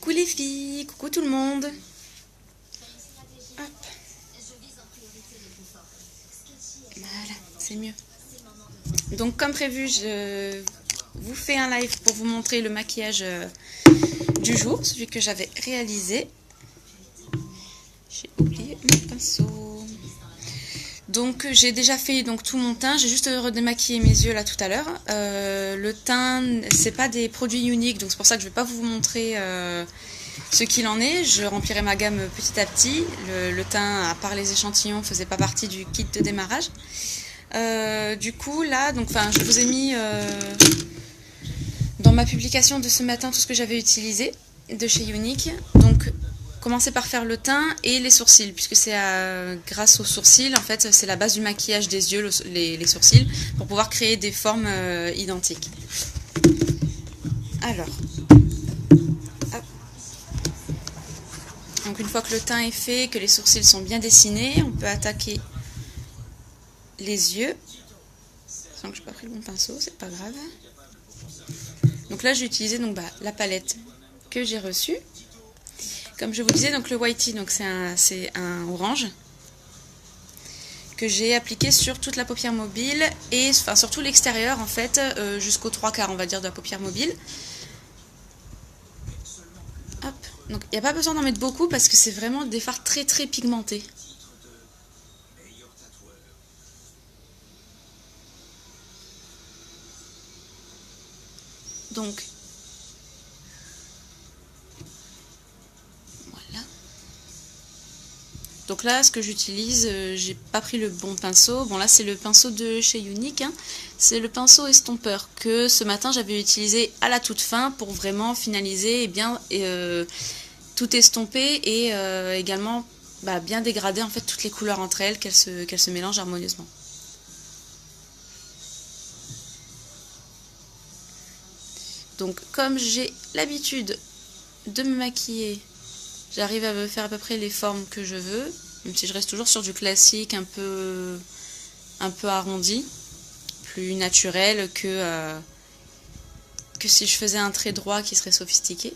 Coucou les filles, coucou tout le monde. Hop. Voilà, c'est mieux. Donc comme prévu, je vous fais un live pour vous montrer le maquillage du jour, celui que j'avais réalisé. J'ai oublié mon pinceau. Donc j'ai déjà fait tout mon teint, j'ai juste redémaquillé mes yeux là tout à l'heure. Le teint, c'est pas des produits uniques, donc c'est pour ça que je vais pas vous montrer ce qu'il en est. Je remplirai ma gamme petit à petit. Le teint, à part les échantillons, faisait pas partie du kit de démarrage. Du coup là, je vous ai mis dans ma publication de ce matin tout ce que j'avais utilisé de chez Younique. Donc commencer par faire le teint et les sourcils, puisque c'est grâce aux sourcils, en fait, c'est la base du maquillage des yeux, les sourcils, pour pouvoir créer des formes identiques. Alors, hop. Donc une fois que le teint est fait, que les sourcils sont bien dessinés, on peut attaquer les yeux. Sans que je n'ai pas pris le bon pinceau, c'est pas grave. Donc là, j'ai utilisé la palette que j'ai reçue. Comme je vous disais, donc le Whitey, c'est un orange que j'ai appliqué sur toute la paupière mobile et sur tout l'extérieur en fait, jusqu'aux 3/4 on va dire de la paupière mobile. Hop. Donc il n'y a pas besoin d'en mettre beaucoup parce que c'est vraiment des fards très très pigmentés. Donc voilà. Donc là, ce que j'utilise, j'ai pas pris le bon pinceau. Bon là, c'est le pinceau de chez Younique. Hein. C'est le pinceau estompeur que ce matin j'avais utilisé à la toute fin pour vraiment finaliser et bien tout estomper et également bien dégrader en fait toutes les couleurs entre elles, qu'elles se mélangent harmonieusement. Donc comme j'ai l'habitude de me maquiller, j'arrive à me faire à peu près les formes que je veux, même si je reste toujours sur du classique un peu arrondi, plus naturel que si je faisais un trait droit qui serait sophistiqué.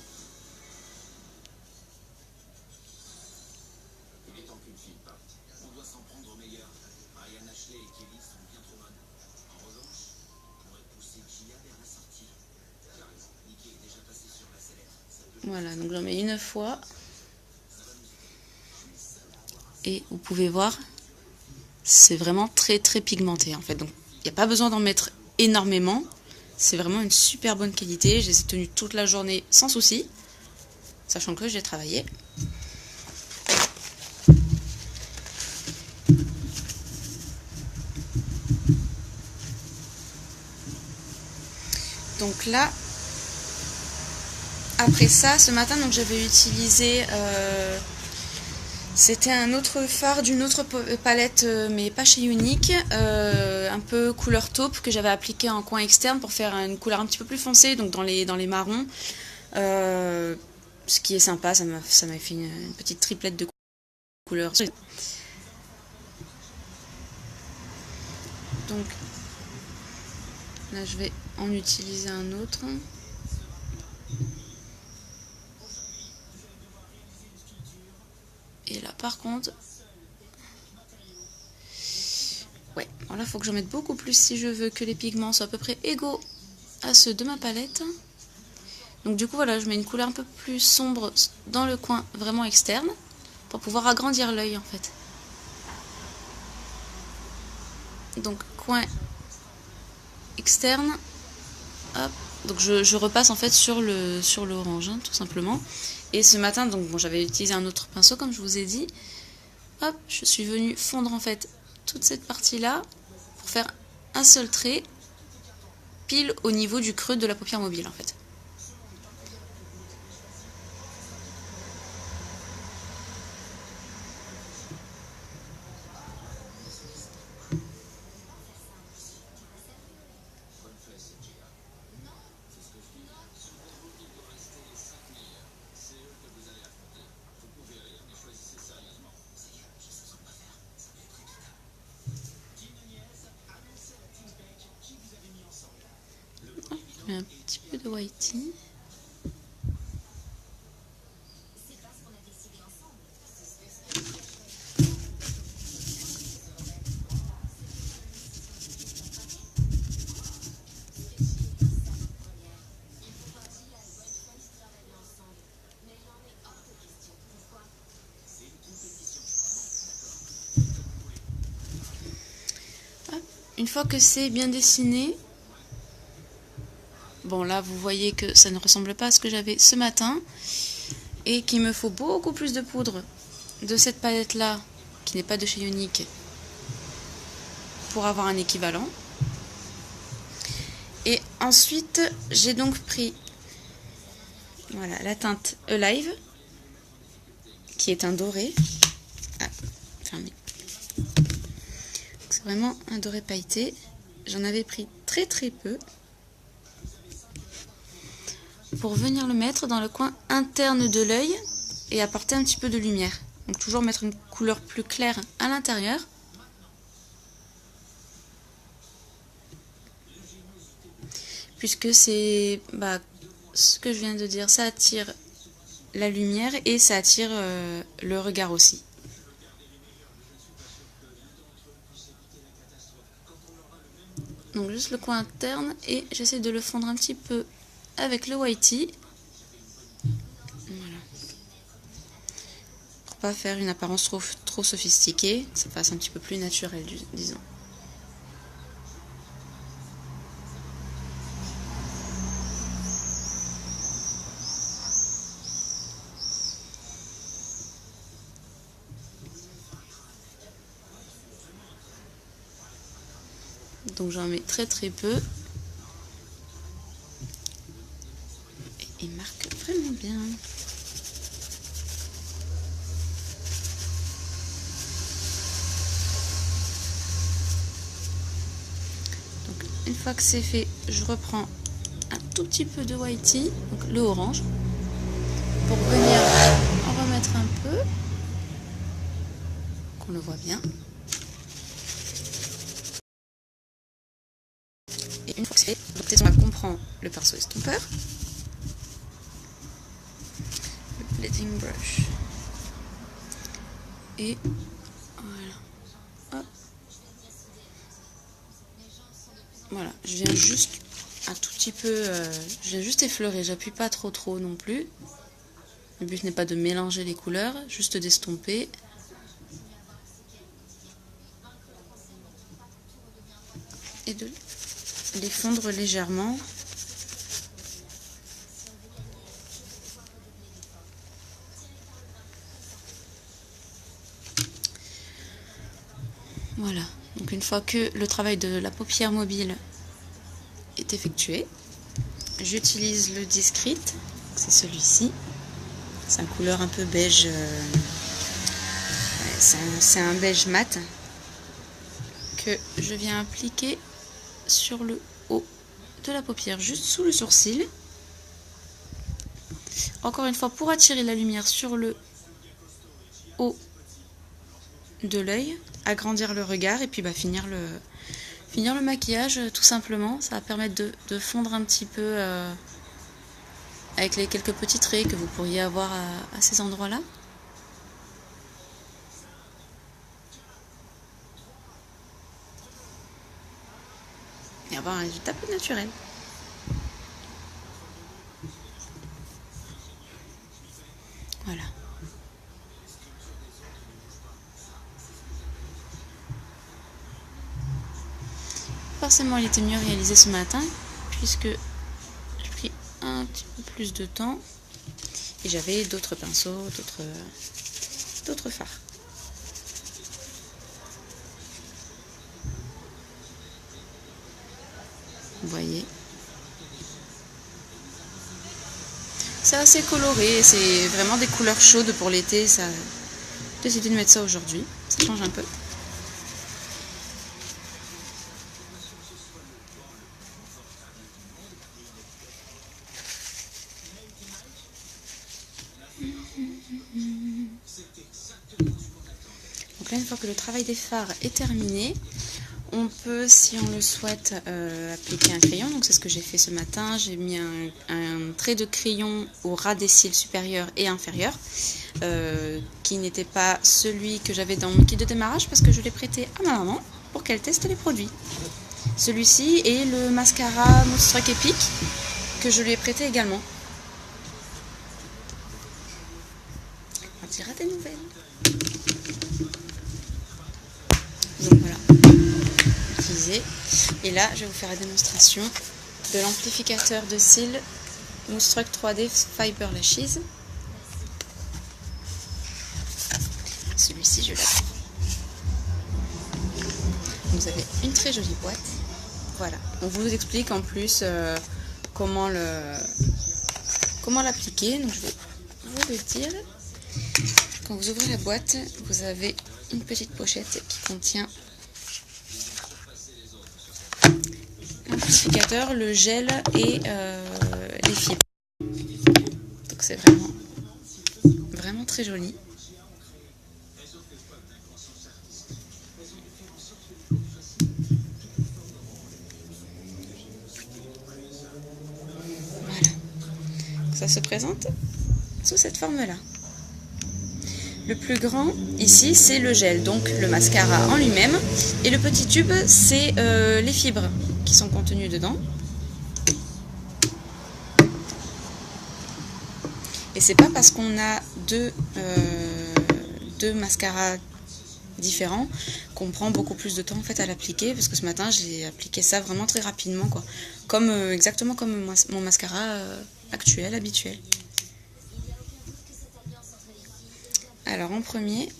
Voilà, donc j'en mets une fois. Et vous pouvez voir, c'est vraiment très très pigmenté en fait. Donc il n'y a pas besoin d'en mettre énormément. C'est vraiment une super bonne qualité. J'ai tenu toute la journée sans souci, sachant que j'ai travaillé. Donc là, après ça, ce matin, j'avais utilisé, c'était un autre fard d'une autre palette, mais pas chez Younique, un peu couleur taupe que j'avais appliqué en coin externe pour faire une couleur un petit peu plus foncée, donc dans les marrons. Ce qui est sympa, ça m'a fait une petite triplette de couleurs. Donc là, je vais en utiliser un autre. Et là par contre, ouais, bon là il faut que j'en mette beaucoup plus si je veux que les pigments soient à peu près égaux à ceux de ma palette. Donc du coup voilà, je mets une couleur un peu plus sombre dans le coin vraiment externe pour pouvoir agrandir l'œil en fait. Donc coin externe, hop. Donc je repasse en fait sur l'orange, hein, tout simplement. Et ce matin, j'avais utilisé un autre pinceau comme je vous ai dit. Hop, je suis venue fondre en fait toute cette partie-là pour faire un seul trait pile au niveau du creux de la paupière mobile en fait. Un petit peu de whitey. une fois que c'est bien dessiné, bon là vous voyez que ça ne ressemble pas à ce que j'avais ce matin et qu'il me faut beaucoup plus de poudre de cette palette là qui n'est pas de chez Younique pour avoir un équivalent. Et ensuite j'ai donc pris voilà, la teinte Alive qui est un doré. Ah, fermé. C'est vraiment un doré pailleté. J'en avais pris très peu pour venir le mettre dans le coin interne de l'œil et apporter un petit peu de lumière. Donc toujours mettre une couleur plus claire à l'intérieur. Puisque c'est ce que je viens de dire, ça attire la lumière et ça attire le regard aussi. Donc juste le coin interne et j'essaie de le fondre un petit peu avec le whitey. Voilà. Pour pas faire une apparence trop sophistiquée, que ça fasse un petit peu plus naturel, disons. Donc j'en mets très peu. Et il marque vraiment bien. Donc une fois que c'est fait, je reprends un tout petit peu de whitey, donc le orange, pour venir en remettre un peu, qu'on le voit bien. Et une fois que c'est fait, on comprend le pinceau estompeur, le blending brush, et voilà. Hop. Voilà, je viens juste un tout petit peu, je viens juste effleurer, j'appuie pas trop non plus. Le but n'est pas de mélanger les couleurs, juste d'estomper. Et de les fondre légèrement. Voilà, donc une fois que le travail de la paupière mobile est effectué, j'utilise le Discreet, c'est celui-ci. C'est une couleur un peu beige, c'est un beige mat que je viens appliquer sur le haut de la paupière, juste sous le sourcil. Encore une fois, pour attirer la lumière sur le haut de l'œil, agrandir le regard et puis finir le maquillage tout simplement. Ça va permettre de fondre un petit peu avec les quelques petits traits que vous pourriez avoir à ces endroits-là. Et avoir un résultat plus naturel. Voilà. Forcément, il était mieux réalisé ce matin, puisque j'ai pris un petit peu plus de temps et j'avais d'autres pinceaux, d'autres fards. Vous voyez, c'est assez coloré, c'est vraiment des couleurs chaudes pour l'été. Ça, j'ai décidé de mettre ça aujourd'hui, ça change un peu. Donc là, une fois que le travail des fards est terminé, on peut, si on le souhaite, appliquer un crayon. Donc c'est ce que j'ai fait ce matin. J'ai mis un trait de crayon au ras des cils supérieurs et inférieurs, qui n'était pas celui que j'avais dans mon kit de démarrage parce que je l'ai prêté à ma maman pour qu'elle teste les produits. Celui-ci et le mascara Moonstruck Epic que je lui ai prêté également. On dira des nouvelles. Donc voilà, réalisé. Et là, je vais vous faire la démonstration de l'amplificateur de cils Moonstruck 3D Fiber Lashes. Celui-ci, je l'ai. Vous avez une très jolie boîte. Voilà. On vous explique en plus comment l'appliquer. Donc je vais vous le dire. Quand vous ouvrez la boîte, vous avez une petite pochette qui contient l'amplificateur, le gel et les fibres. Donc c'est vraiment très joli. Voilà. Ça se présente sous cette forme-là. Le plus grand ici, c'est le gel, donc le mascara en lui-même. Et le petit tube, c'est les fibres qui sont contenues dedans. Et c'est pas parce qu'on a deux mascaras différents qu'on prend beaucoup plus de temps en fait à l'appliquer, parce que ce matin j'ai appliqué ça vraiment très rapidement, quoi. Exactement comme mon mascara habituel. Alors en premier,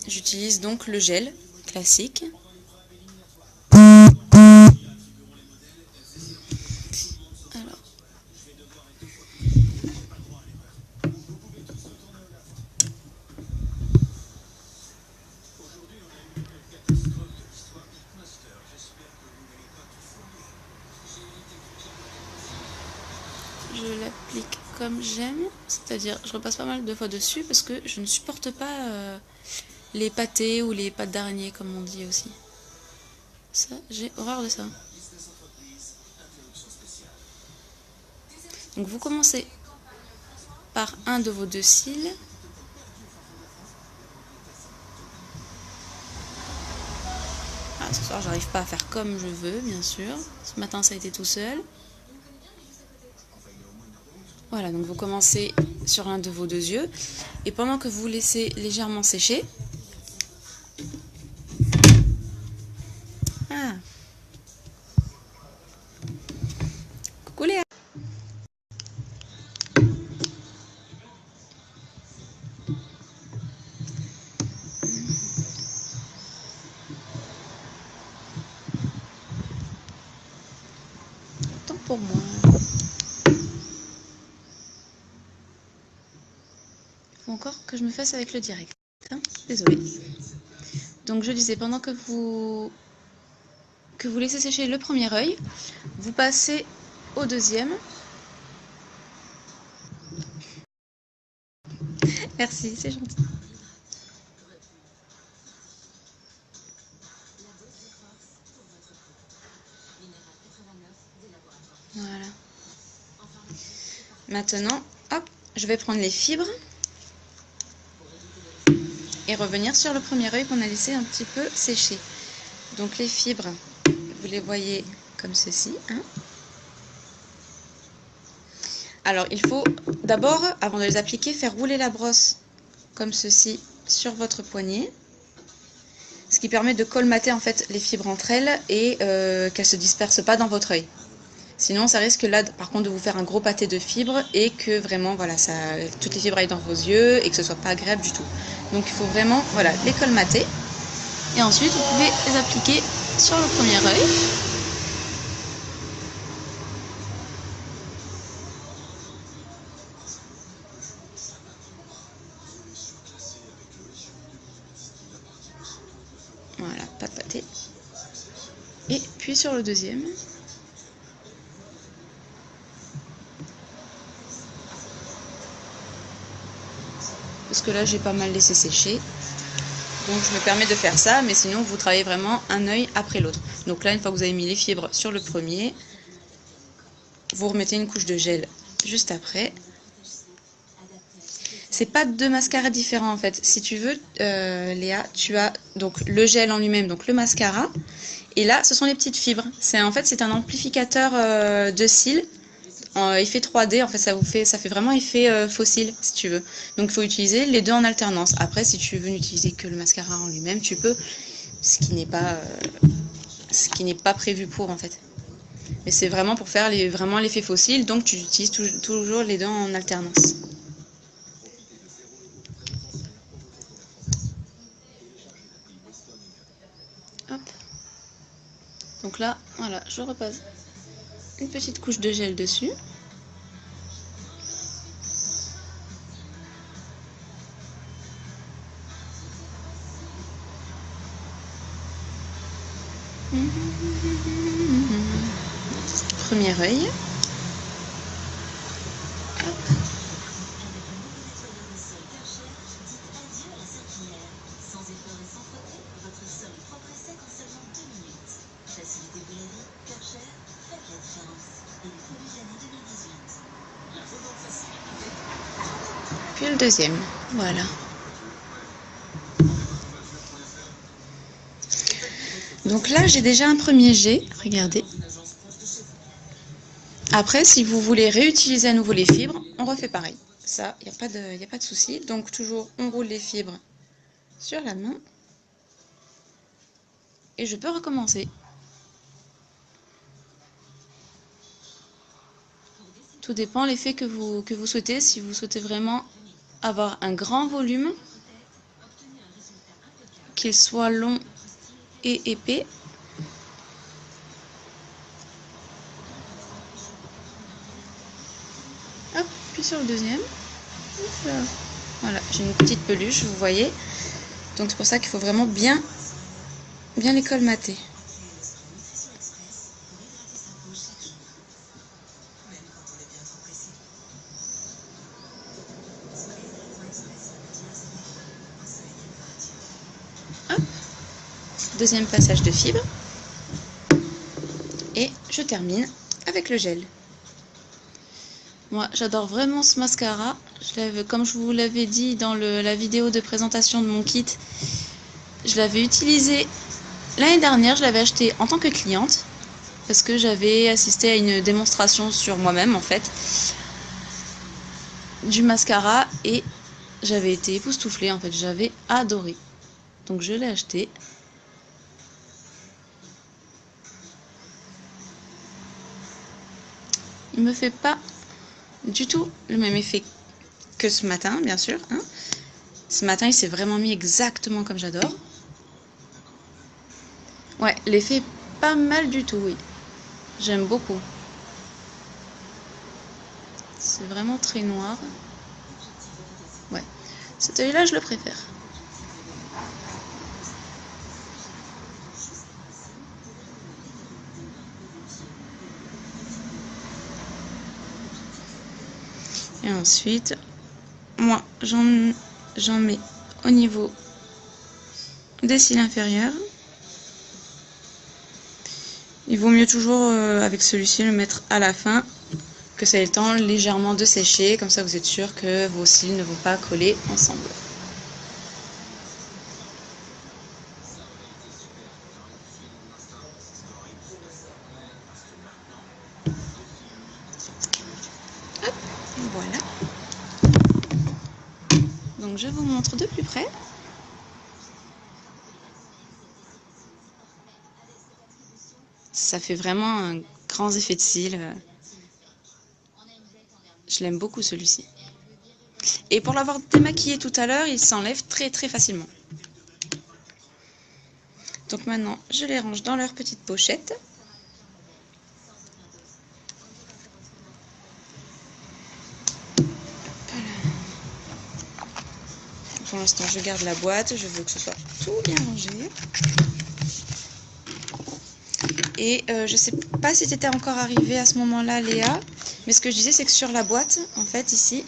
j'utilise donc le gel classique. Alors, je l'applique comme j'aime, c'est-à-dire je repasse pas mal de fois dessus parce que je ne supporte pas les pâtés ou les pattes d'araignée comme on dit aussi. Ça, j'ai horreur de ça. Donc vous commencez par un de vos deux cils. Ce soir j'arrive pas à faire comme je veux, bien sûr. Ce matin ça a été tout seul. Voilà, donc vous commencez sur l'un de vos deux yeux. Et pendant que vous laissez légèrement sécher, coucou Léa. Tant pour moi. Faut encore que je me fasse avec le direct. Hein, désolée. Donc je disais, pendant que vous laissez sécher le premier œil, vous passez au deuxième. Merci, c'est gentil. Voilà. Maintenant, hop, je vais prendre les fibres et revenir sur le premier œil qu'on a laissé un petit peu sécher. Donc les fibres, vous les voyez comme ceci. Hein. Alors il faut d'abord, avant de les appliquer, faire rouler la brosse comme ceci sur votre poignet. Ce qui permet de colmater en fait les fibres entre elles et qu'elles ne se dispersent pas dans votre œil. Sinon ça risque là par contre de vous faire un gros pâté de fibres et que vraiment voilà, toutes les fibres aillent dans vos yeux et que ce soit pas agréable du tout. Donc il faut vraiment voilà, les colmater. Et ensuite vous pouvez les appliquer sur le premier œil. Voilà, pas de pâté. Et puis sur le deuxième. Parce que là j'ai pas mal laissé sécher. Donc je me permets de faire ça, mais sinon vous travaillez vraiment un œil après l'autre. Donc là, une fois que vous avez mis les fibres sur le premier, vous remettez une couche de gel juste après. C'est pas deux mascaras différents en fait. Si tu veux, Léa, tu as donc le gel en lui-même, donc le mascara. Et là, ce sont les petites fibres. En fait, c'est un amplificateur de cils en effet 3D, en fait, ça fait vraiment effet fossile, si tu veux. Donc, il faut utiliser les deux en alternance. Après, si tu veux n'utiliser que le mascara en lui-même, tu peux, ce qui n'est pas prévu pour, en fait. Mais c'est vraiment pour faire vraiment l'effet fossile, donc tu utilises toujours les deux en alternance. Hop. Donc là, voilà, je repasse une petite couche de gel dessus. Premier œil. Hop. Puis le deuxième, voilà. Donc là, j'ai déjà un premier jet, regardez. Après, si vous voulez réutiliser à nouveau les fibres, on refait pareil. Ça, il n'y a pas de souci. Donc toujours, on roule les fibres sur la main. Et je peux recommencer. Tout dépend l'effet que vous souhaitez. Si vous souhaitez vraiment avoir un grand volume, qu'il soit long et épais. Hop, puis sur le deuxième. Voilà, j'ai une petite peluche, vous voyez. Donc c'est pour ça qu'il faut vraiment bien les colmater. Hop. Deuxième passage de fibre. Et je termine avec le gel. Moi, j'adore vraiment ce mascara. Comme je vous l'avais dit dans la vidéo de présentation de mon kit, je l'avais utilisé l'année dernière. Je l'avais acheté en tant que cliente parce que j'avais assisté à une démonstration sur moi-même en fait du mascara et j'avais été époustouflée en fait. J'avais adoré. Donc je l'ai acheté. Il me fait pas du tout le même effet que ce matin, bien sûr. Hein. Ce matin, il s'est vraiment mis exactement comme j'adore. Ouais, l'effet est pas mal du tout, oui. J'aime beaucoup. C'est vraiment très noir. Ouais, cet œil-là, je le préfère. Et ensuite, moi, j'en mets au niveau des cils inférieurs. Il vaut mieux toujours, avec celui-ci, le mettre à la fin, que ça ait le temps légèrement de sécher. Comme ça, vous êtes sûr que vos cils ne vont pas coller ensemble. Hop, voilà. Donc, je vous montre de plus près. Ça fait vraiment un grand effet de cils. Je l'aime beaucoup celui-ci. Et pour l'avoir démaquillé tout à l'heure, il s'enlève très très facilement. Donc maintenant, je les range dans leur petite pochette. Voilà. Pour l'instant, je garde la boîte. Je veux que ce soit tout bien rangé. Et je sais pas si tu étais encore arrivé à ce moment-là, Léa, mais ce que je disais, c'est que sur la boîte, en fait, ici,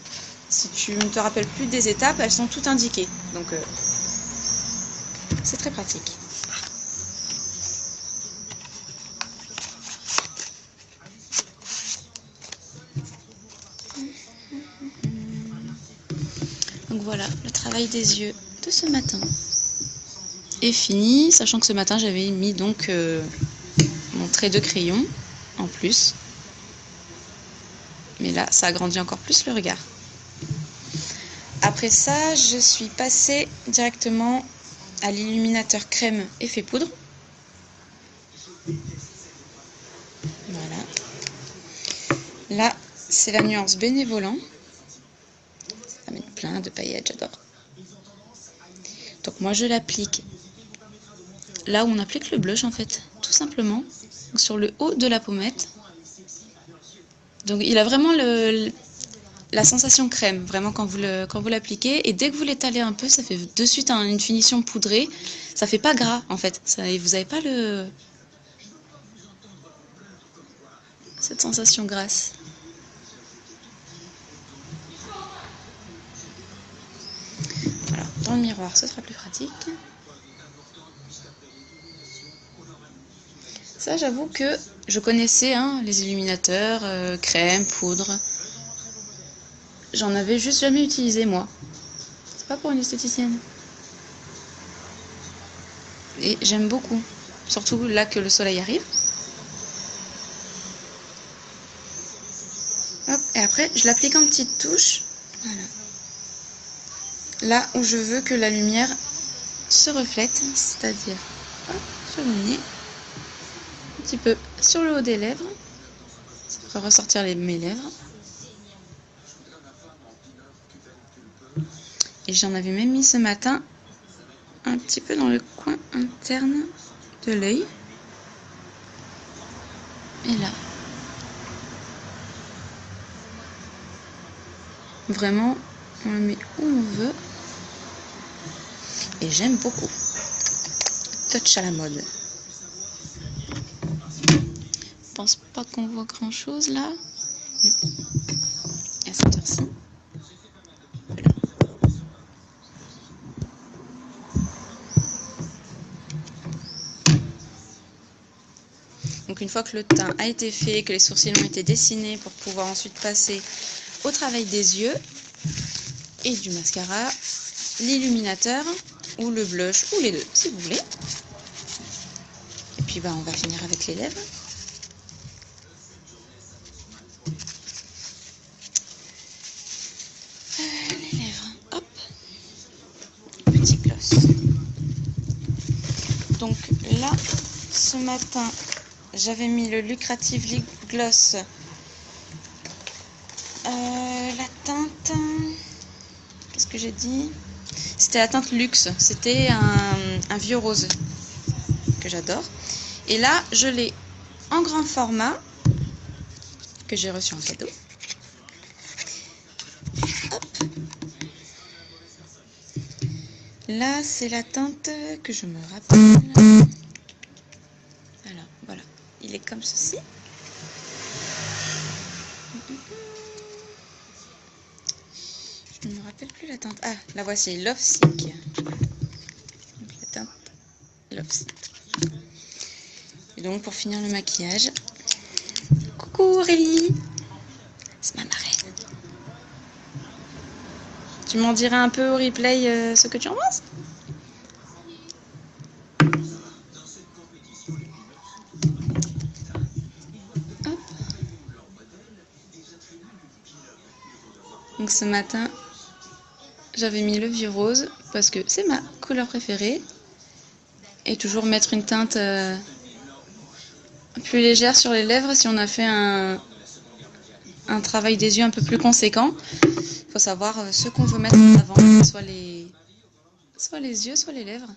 si tu ne te rappelles plus des étapes, elles sont toutes indiquées. Donc, c'est très pratique. Donc voilà, le travail des yeux de ce matin est fini, sachant que ce matin, j'avais mis donc mon trait de crayon en plus. Mais là, ça agrandit encore plus le regard. Après ça, je suis passée directement à l'illuminateur crème effet poudre. Voilà. Là, c'est la nuance bénévolant. Ça met plein de paillettes, j'adore. Donc moi, je l'applique là où on applique le blush, en fait, tout simplement. Donc, sur le haut de la pommette. Donc il a vraiment la sensation crème, vraiment quand vous l'appliquez. Et dès que vous l'étalez un peu, ça fait de suite une finition poudrée. Ça fait pas gras, en fait. Vous n'avez pas cette sensation grasse. Voilà, dans le miroir, ce sera plus pratique. Ça, j'avoue que je connaissais les illuminateurs, crème, poudre. J'en avais juste jamais utilisé, moi. C'est pas pour une esthéticienne. Et j'aime beaucoup. Surtout là que le soleil arrive. Hop, et après, je l'applique en petite touche. Voilà. Là où je veux que la lumière se reflète, c'est-à-dire sur le nez, un petit peu sur le haut des lèvres. Ça fera ressortir mes lèvres. Et j'en avais même mis ce matin un petit peu dans le coin interne de l'œil. Et là. Vraiment, on le met où on veut. Et j'aime beaucoup. Touch à la mode. Je pense pas qu'on voit grand chose là. À cette heure-ci. Voilà. Donc une fois que le teint a été fait, que les sourcils ont été dessinés pour pouvoir ensuite passer au travail des yeux et du mascara, l'illuminateur ou le blush ou les deux si vous voulez. Et puis on va finir avec les lèvres. Les lèvres, hop, petit gloss. Donc là, ce matin, j'avais mis le Lucrative Lip Gloss. La teinte, qu'est-ce que j'ai dit? C'était la teinte Luxe, c'était un vieux rose que j'adore. Et là, je l'ai en grand format, que j'ai reçu en cadeau. Hop. Là, c'est la teinte que je me rappelle. Alors, voilà, il est comme ceci. Je ne me rappelle plus la teinte. Ah, la voici, Love Sick. Donc, la teinte Love Sick. Et donc, pour finir le maquillage, coucou Aurélie, c'est ma marraine. Tu m'en diras un peu au replay ce que tu en penses? Hop. Donc ce matin, j'avais mis le vieux rose parce que c'est ma couleur préférée. Et toujours mettre une teinte plus légère sur les lèvres si on a fait un travail des yeux un peu plus conséquent. Il faut savoir ce qu'on veut mettre en avant, soit les yeux, soit les lèvres.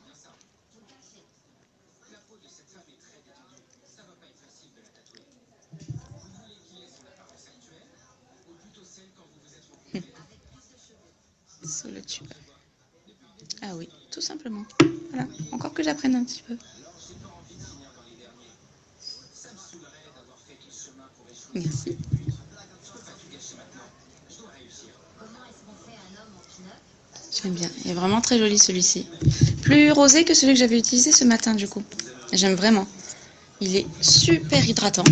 Sous le tube. Ah oui, tout simplement. Voilà, encore que j'apprenne un petit peu. Merci. J'aime bien. Il est vraiment très joli celui-ci. Plus rosé que celui que j'avais utilisé ce matin du coup. J'aime vraiment. Il est super hydratant.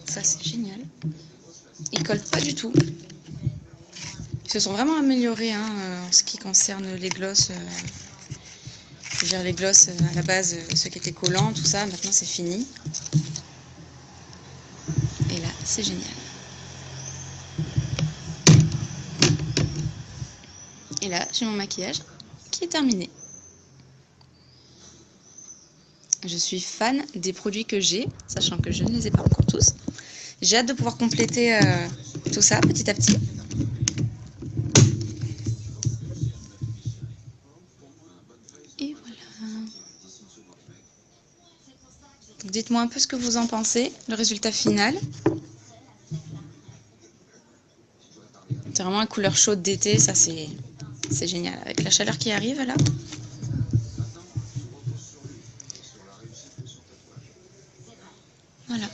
Ça c'est génial. Il colle pas du tout. Ils se sont vraiment améliorés en ce qui concerne les glosses. Je veux dire les glosses à la base, ceux qui étaient collants, tout ça, maintenant c'est fini. Et là, c'est génial. là, j'ai mon maquillage qui est terminé. Je suis fan des produits que j'ai, sachant que je ne les ai pas encore tous. J'ai hâte de pouvoir compléter tout ça petit à petit. Et voilà. Dites-moi un peu ce que vous en pensez, le résultat final. C'est vraiment une couleur chaude d'été, ça c'est génial. Avec la chaleur qui arrive là. Voilà.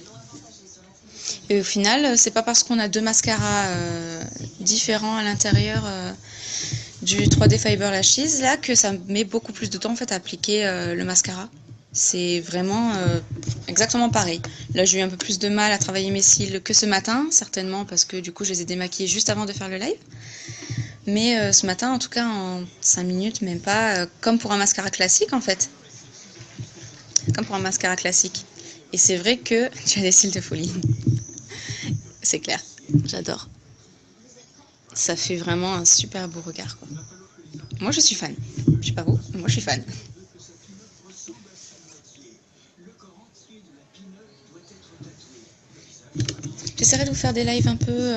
Et au final, c'est pas parce qu'on a deux mascaras différents à l'intérieur du 3D Fiber Lashes là que ça met beaucoup plus de temps en fait à appliquer le mascara. C'est vraiment exactement pareil. Là, j'ai eu un peu plus de mal à travailler mes cils que ce matin, certainement parce que du coup, je les ai démaquillés juste avant de faire le live. Mais ce matin, en tout cas, en 5 minutes, même pas, comme pour un mascara classique en fait. Comme pour un mascara classique. Et c'est vrai que tu as des cils de folie. C'est clair, j'adore. Ça fait vraiment un super beau regard, quoi. Moi, je suis fan. Je sais pas vous, mais moi, je suis fan. J'essaierai de vous faire des lives un peu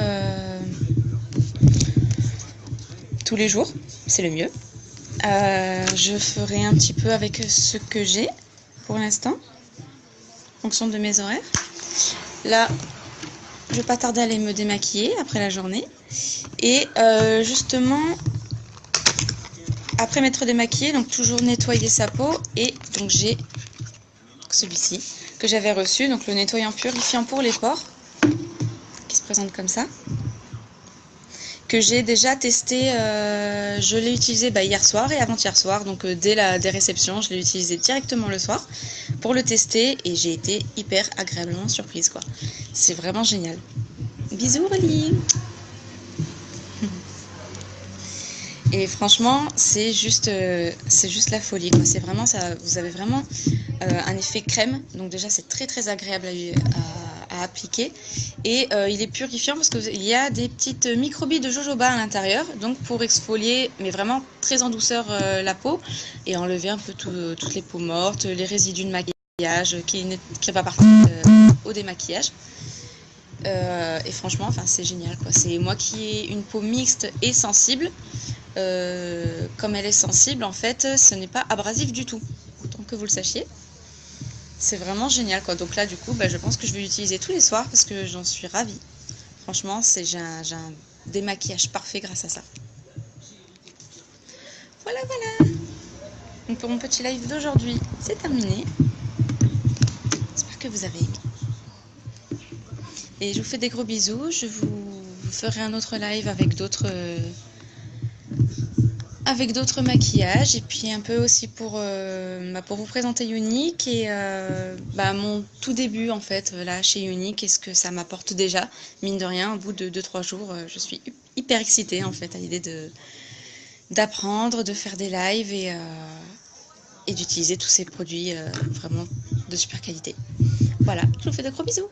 tous les jours, c'est le mieux. Je ferai un petit peu avec ce que j'ai pour l'instant, en fonction de mes horaires. Là, je vais pas tarder à aller me démaquiller après la journée. Et justement, après m'être démaquillée, donc toujours nettoyer sa peau. Et donc j'ai celui-ci que j'avais reçu, donc le nettoyant purifiant pour les pores, qui se présente comme ça, que j'ai déjà testé. Je l'ai utilisé hier soir et avant-hier soir, donc dès la réceptions, je l'ai utilisé directement le soir pour le tester et j'ai été hyper agréablement surprise, quoi. C'est vraiment génial. Bisous Aurélie. Et franchement, c'est juste la folie, quoi. C'est vraiment ça. Vous avez vraiment un effet crème. Donc déjà, c'est très très agréable à appliquer. Et il est purifiant parce qu'il y a des petites microbilles de jojoba à l'intérieur. Donc pour exfolier, mais vraiment très en douceur la peau et enlever un peu toutes les peaux mortes, les résidus de maquillage qui ne font pas partie au démaquillage. Et franchement, enfin, c'est génial, quoi. C'est moi qui ai une peau mixte et sensible. Comme elle est sensible, en fait, ce n'est pas abrasif du tout, autant que vous le sachiez. C'est vraiment génial, quoi. Donc là, du coup, je pense que je vais l'utiliser tous les soirs parce que j'en suis ravie. Franchement, j'ai un démaquillage parfait grâce à ça. Voilà, voilà. Donc pour mon petit live d'aujourd'hui, c'est terminé. J'espère que vous avez aimé. Et je vous fais des gros bisous. Je vous ferai un autre live avec d'autres maquillages et puis un peu aussi pour vous présenter Younique et mon tout début en fait là chez Younique et ce que ça m'apporte déjà, mine de rien, au bout de 2-3 jours, je suis hyper excitée en fait à l'idée d'apprendre, de faire des lives et d'utiliser tous ces produits vraiment de super qualité. Voilà, je vous fais de gros bisous.